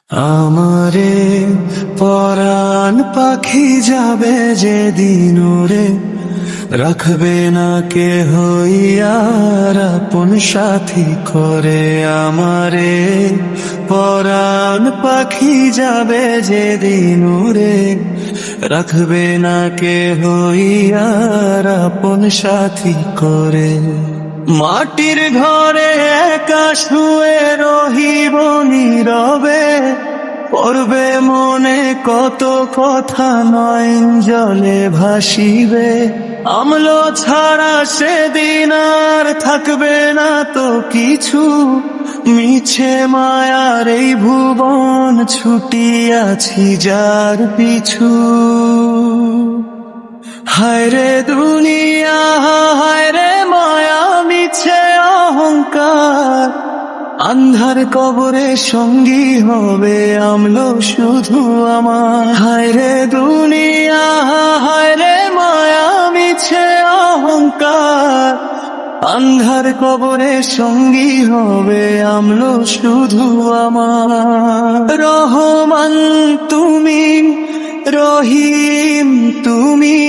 আমারে পরাণ পাখি যাবে যেদিন ওরে, রাখবে না কে হইয়ার আপন সাথী করে। আমারে পরাণ পাখি যাবে যেদিন ওরে, রাখবে না কে হইয়ার আপন সাথী করে। মাটির ঘরে একা শুয়ে রহিব নীরবে, পড়বে মনে কত কথা নয়ন জলে ভাসিবে। অম্ল ছাড়া সেদিন আর থাকবে না তো কিছু, মিছে মায়ার এই ভুবন ছুটিয়াছি যার পিছু। হায় রে দুনিয়া, হায় রে মায়া, মিছে অহংকার, আন্ধার কবরে সঙ্গী হবে আমলো শুধু আমার। হায় রে দুনিয়া, হায় রে মায়া, মিছে অহংকার, আন্ধার কবরে সঙ্গী হবে আমলো শুধু আমার। রহমান তুমি, রহিম তুমি,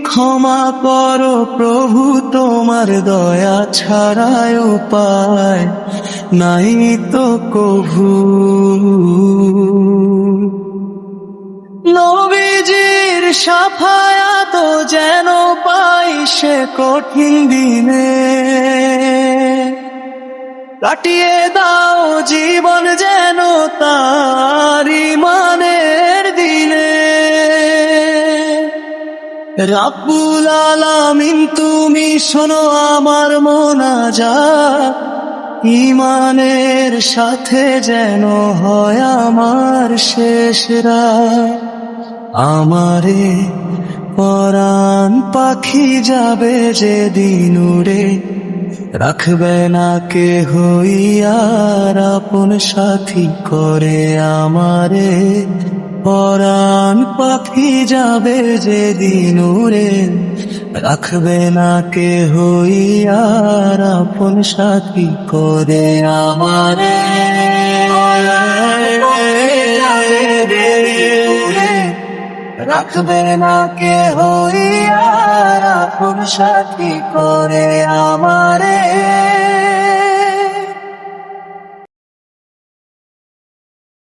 ক্ষমা করো প্রভু, তোমার দয়া ছাড়ায় উপায় নাই তো কভু। নবীজির সাফায়াত যেন পাই সে কঠিন দিনে, কাটিয়ে দাও জীবন যেন তার ইমানের দিনে। রাব্বুল আলামিন তুমি শোনো আমার মোনাজাত, ইমানের সাথে যেন হয় আমার শেষ রাত। আমারে পরাণ পাখি যাবে যেদিন উড়ে, রাখবে না কে হইয়ার আপন সাথী করে। আমারে পরাণ পাখি যাবে যেদিন উড়ে, রাখবে না কে হইয়ার আপন সাথী করে। আমারে রাখবে না কে হইয়ার আপন সাথী করে। আমারে